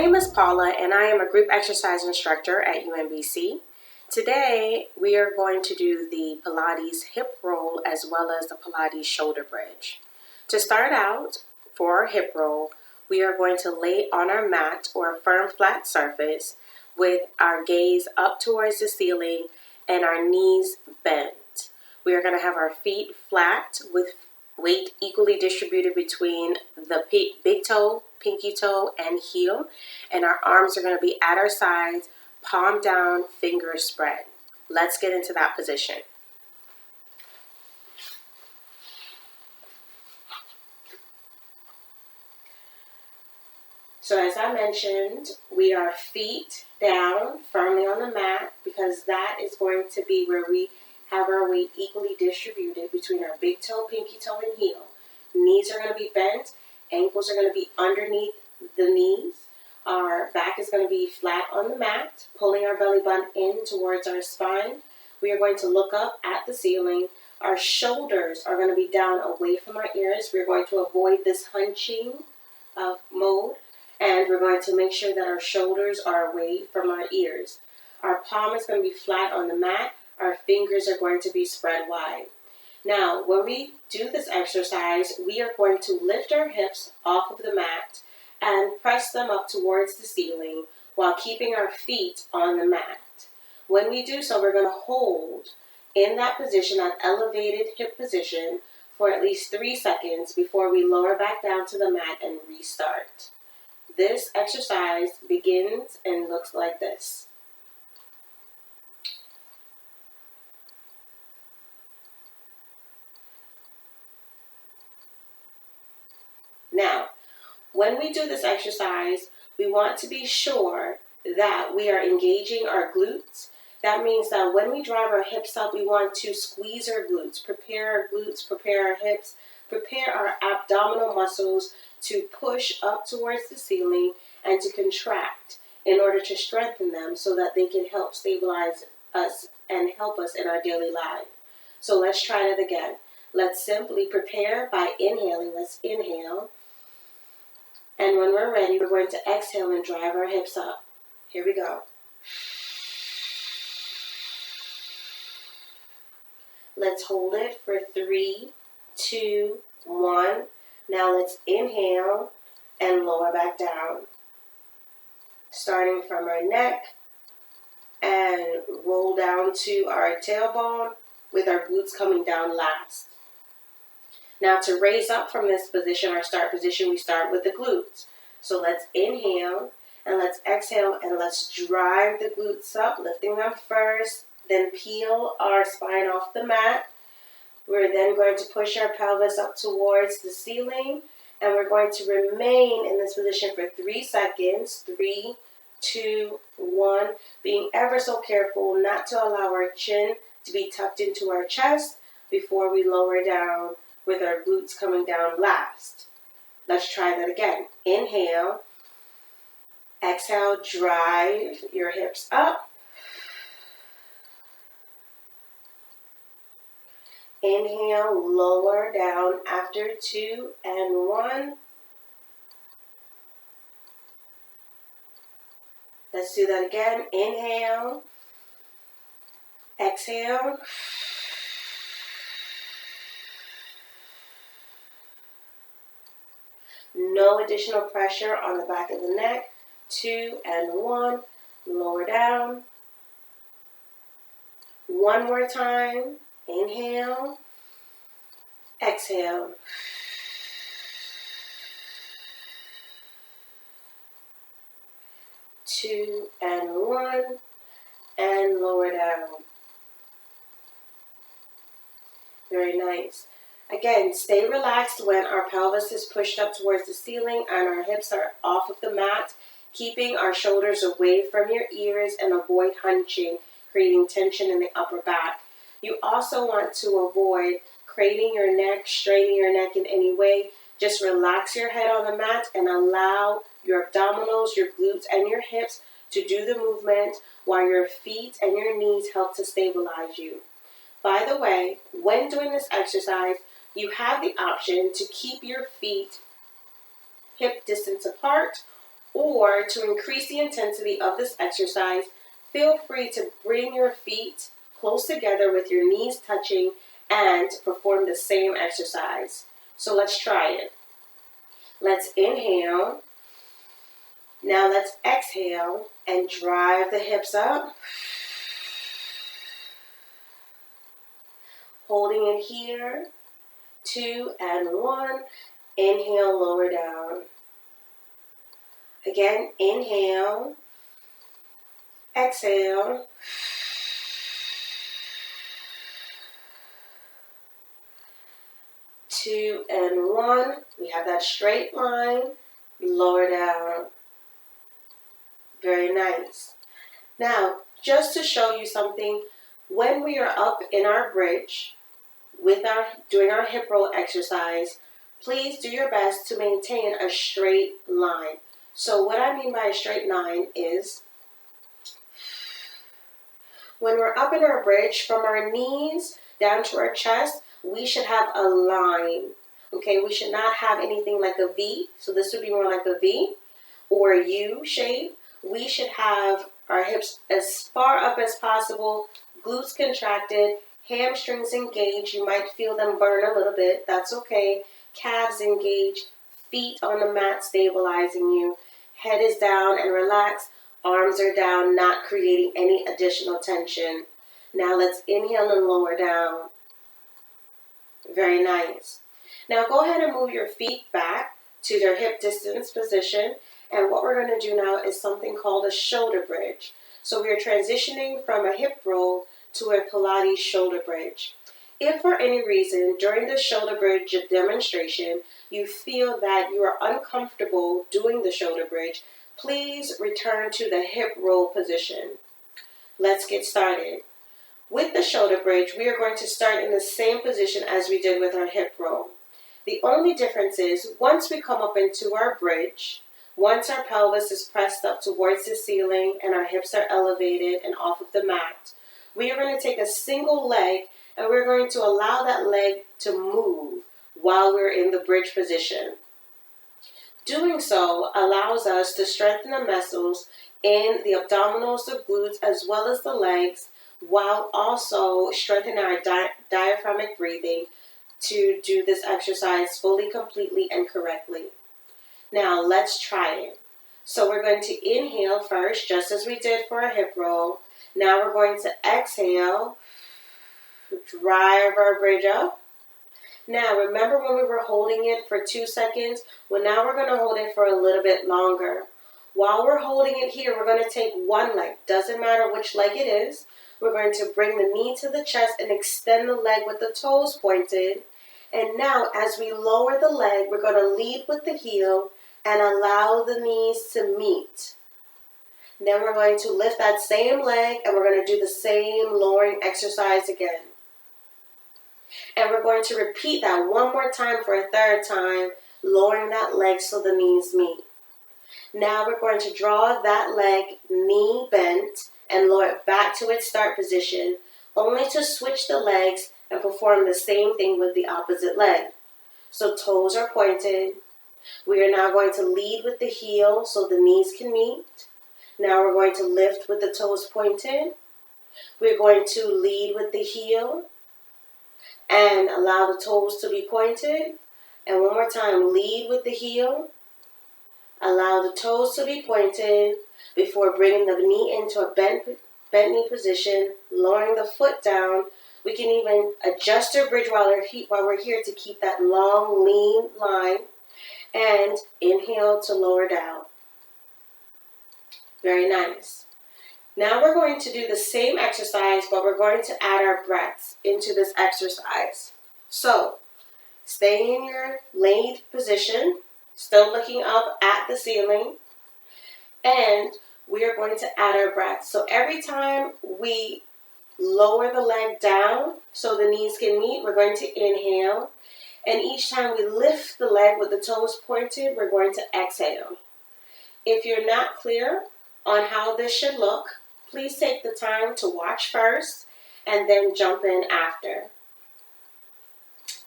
name is Paula and I am a group exercise instructor at UMBC. Today we are going to do the Pilates hip roll as well as the Pilates shoulder bridge. To start out, for our hip roll, we are going to lay on our mat or a firm flat surface with our gaze up towards the ceiling and our knees bent. We are going to have our feet flat with weight equally distributed between the big toe, pinky toe, and heel. And our arms are going to be at our sides, palm down, fingers spread. Let's get into that position. So as I mentioned, we are feet down firmly on the mat because that is going to be where we have our weight equally distributed between our big toe, pinky toe, and heel. Knees are going to be bent. Ankles are going to be underneath the knees. Our back is going to be flat on the mat, pulling our belly button in towards our spine. We are going to look up at the ceiling. Our shoulders are going to be down away from our ears. We're going to avoid this hunching mode, and we're going to make sure that our shoulders are away from our ears. Our palm is going to be flat on the mat. Our fingers are going to be spread wide. Now, when we do this exercise, we are going to lift our hips off of the mat and press them up towards the ceiling while keeping our feet on the mat. When we do so, we're going to hold in that position, that elevated hip position, for at least 3 seconds before we lower back down to the mat and restart. This exercise begins and looks like this. Now, when we do this exercise, we want to be sure that we are engaging our glutes. That means that when we drive our hips up, we want to squeeze our glutes, prepare our glutes, prepare our hips, prepare our abdominal muscles to push up towards the ceiling and to contract in order to strengthen them so that they can help stabilize us and help us in our daily life. So let's try that again. Let's simply prepare by inhaling. Let's inhale. And when we're ready, we're going to exhale and drive our hips up. Here we go. Let's hold it for 3, 2, 1. Now let's inhale and lower back down. Starting from our neck and roll down to our tailbone with our glutes coming down last. Now to raise up from this position, our start position, we start with the glutes. So let's inhale and let's exhale and let's drive the glutes up, lifting them first, then peel our spine off the mat. We're then going to push our pelvis up towards the ceiling and we're going to remain in this position for 3 seconds. 3, 2, 1. Being ever so careful not to allow our chin to be tucked into our chest before we lower down with our glutes coming down last. Let's try that again. Inhale. Exhale, drive your hips up. Inhale, lower down after 2 and 1. Let's do that again. Inhale. Exhale. No additional pressure on the back of the neck. 2 and 1. Lower down. One more time. Inhale. Exhale. Two and 1. And lower down. Very nice. Again, stay relaxed when our pelvis is pushed up towards the ceiling and our hips are off of the mat, keeping our shoulders away from your ears and avoid hunching, creating tension in the upper back. You also want to avoid craning your neck, straining your neck in any way. Just relax your head on the mat and allow your abdominals, your glutes, and your hips to do the movement while your feet and your knees help to stabilize you. By the way, when doing this exercise, you have the option to keep your feet hip distance apart Or to increase the intensity of this exercise, feel free to bring your feet close together with your knees touching and perform the same exercise. So let's try it. Let's inhale. Now let's exhale and drive the hips up. Holding it here. 2 and 1. Inhale, lower down. Again, inhale. Exhale. 2 and 1. We have that straight line. Lower down. Very nice. Now, just to show you something, when we are up in our bridge, doing our hip roll exercise, please do your best to maintain a straight line. So what I mean by a straight line is, when we're up in our bridge, from our knees down to our chest, we should have a line. Okay, we should not have anything like a V. So this would be more like a V or a U shape. We should have our hips as far up as possible, glutes contracted, hamstrings engaged. You might feel them burn a little bit. That's okay. Calves engaged, feet on the mat stabilizing you. Head is down and relaxed. Arms are down, not creating any additional tension. Now let's inhale and lower down. Very nice. Now go ahead and move your feet back to their hip distance position. And what we're going to do now is something called a shoulder bridge. So we are transitioning from a hip roll to a Pilates shoulder bridge. If for any reason during the shoulder bridge demonstration you feel that you are uncomfortable doing the shoulder bridge, please return to the hip roll position. Let's get started. With the shoulder bridge, we are going to start in the same position as we did with our hip roll. The only difference is once we come up into our bridge, once our pelvis is pressed up towards the ceiling and our hips are elevated and off of the mat, we are going to take a single leg and we're going to allow that leg to move while we're in the bridge position. Doing so allows us to strengthen the muscles in the abdominals, the glutes, as well as the legs, while also strengthening our diaphragmatic breathing to do this exercise fully, completely, and correctly. Now let's try it. So we're going to inhale first, just as we did for a hip roll. Now we're going to exhale, drive our bridge up. Now remember when we were holding it for 2 seconds? Well, now we're going to hold it for a little bit longer. While we're holding it here, we're going to take one leg. Doesn't matter which leg it is. We're going to bring the knee to the chest and extend the leg with the toes pointed. And now as we lower the leg, we're going to lead with the heel and allow the knees to meet. Then we're going to lift that same leg and we're going to do the same lowering exercise again. And we're going to repeat that one more time for a third time, lowering that leg so the knees meet. Now we're going to draw that leg knee bent and lower it back to its start position, only to switch the legs and perform the same thing with the opposite leg. So toes are pointed. We are now going to lead with the heel so the knees can meet. Now we're going to lift with the toes pointed. We're going to lead with the heel and allow the toes to be pointed. And one more time, lead with the heel. Allow the toes to be pointed before bringing the knee into a bent knee position, lowering the foot down. We can even adjust our bridge while we're here to keep that long, lean line. And inhale to lower down. Very nice. Now we're going to do the same exercise, but we're going to add our breaths into this exercise. So, stay in your laid position, still looking up at the ceiling, and we are going to add our breaths. So every time we lower the leg down so the knees can meet, we're going to inhale. And each time we lift the leg with the toes pointed, we're going to exhale. If you're not clear on how this should look, please take the time to watch first and then jump in after.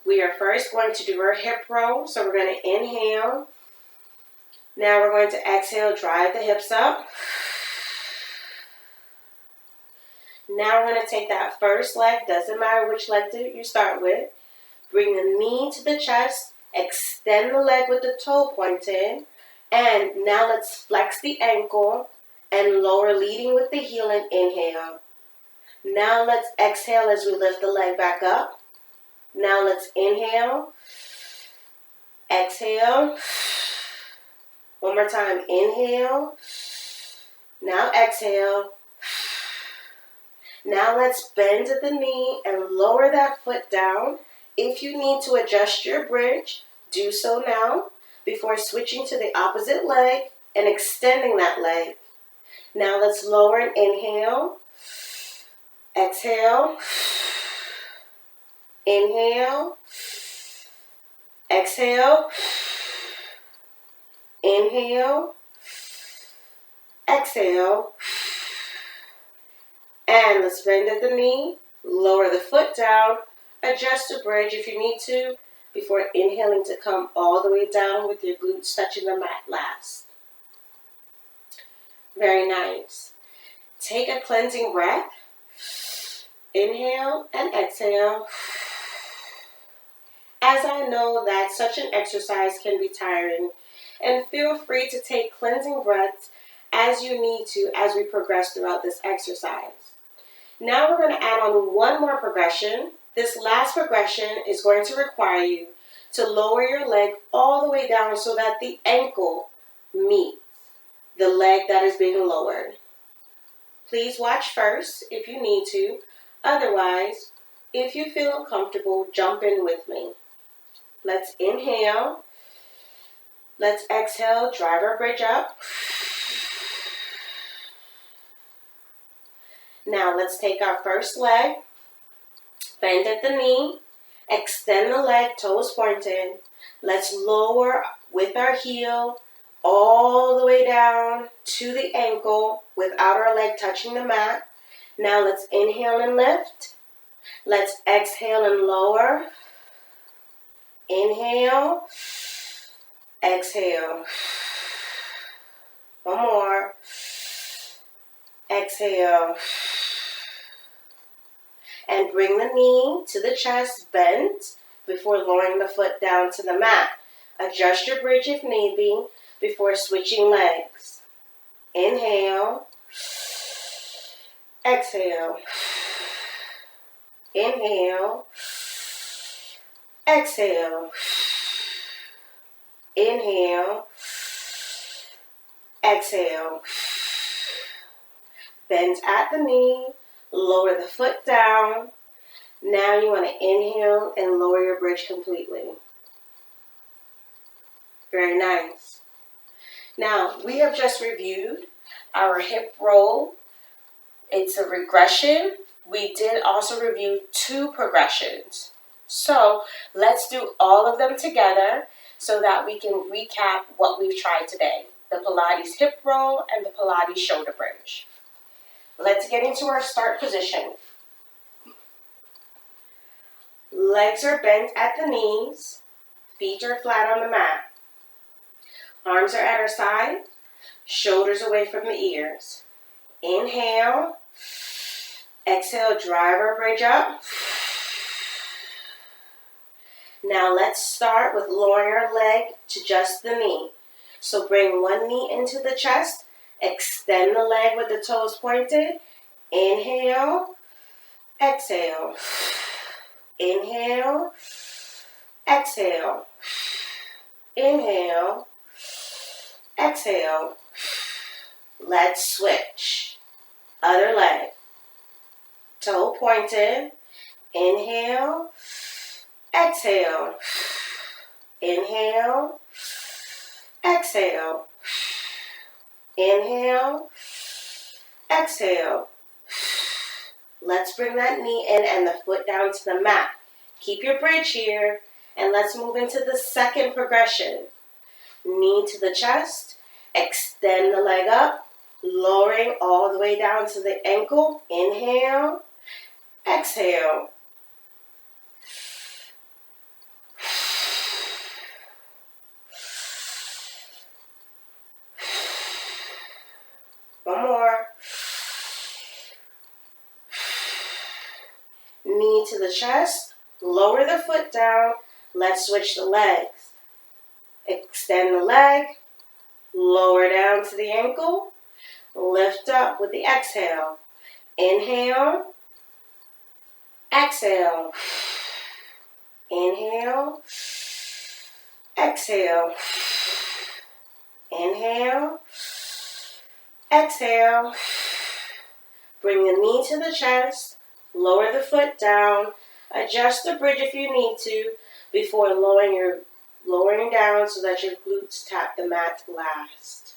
We are first going to do our hip roll. So we're going to inhale, Now we're going to exhale, drive the hips up. Now we're going to take that first leg, doesn't matter which leg you start with. Bring the knee to the chest, extend the leg with the toe pointed, and now let's flex the ankle and lower, leading with the heel and inhale. Now let's exhale as we lift the leg back up. Now let's inhale, exhale. One more time, inhale. Now exhale. Now let's bend at the knee and lower that foot down. If you need to adjust your bridge, do so now before switching to the opposite leg and extending that leg. Now let's lower and inhale. Exhale. Inhale. Exhale. Inhale. Exhale. And let's bend at the knee, lower the foot down, adjust the bridge if you need to, before inhaling to come all the way down with your glutes touching the mat last. Very nice. Take a cleansing breath. Inhale and exhale. As I know that such an exercise can be tiring, and feel free to take cleansing breaths as you need to as we progress throughout this exercise. Now we're going to add on one more progression. This last progression is going to require you to lower your leg all the way down so that the ankle meets the leg that is being lowered. Please watch first if you need to. Otherwise, if you feel comfortable, jump in with me. Let's inhale. Let's exhale, drive our bridge up. Now let's take our first leg, bend at the knee, extend the leg, toes pointed. Let's lower with our heel all the way down to the ankle without our leg touching the mat. Now let's inhale and lift. Let's exhale and lower. Inhale, exhale. One more. Exhale. And bring the knee to the chest, bent, before lowering the foot down to the mat. Adjust your bridge if need be before switching legs. Inhale. Exhale. Inhale. Exhale. Inhale. Exhale. Bend at the knee. Lower the foot down. Now you want to inhale and lower your bridge completely. Very nice. Now, we have just reviewed our hip roll. It's a regression. We did also review 2 progressions. So, let's do all of them together so that we can recap what we've tried today. The Pilates hip roll and the Pilates shoulder bridge. Let's get into our start position. Legs are bent at the knees. Feet are flat on the mat. Arms are at our side. Shoulders away from the ears. Inhale. Exhale, drive our bridge up. Now let's start with lowering our leg to just the knee. So bring one knee into the chest. Extend the leg with the toes pointed. Inhale. Exhale. Inhale. Exhale. Inhale. Exhale. Let's switch. Other leg. Toe pointed. Inhale. Exhale. Inhale. Exhale. Inhale. Exhale. Let's bring that knee in and the foot down to the mat. Keep your bridge here. And let's move into the second progression. Knee to the chest. Extend the leg up. Lowering all the way down to the ankle. Inhale. Exhale. the chest, lower the foot down. Let's switch the legs. Extend the leg, lower down to the ankle, lift up with the exhale. Inhale, exhale. Inhale, exhale. Inhale, exhale. Bring the knee to the chest, lower the foot down, adjust the bridge if you need to before lowering down so that your glutes tap the mat last.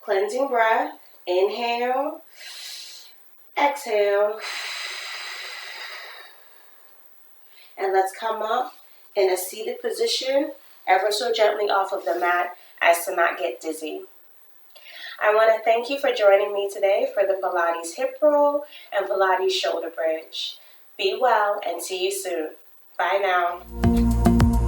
Cleansing breath, inhale, exhale. And let's come up in a seated position, ever so gently off of the mat as to not get dizzy. I want to thank you for joining me today for the Pilates hip roll and Pilates shoulder bridge. Be well and see you soon. Bye now.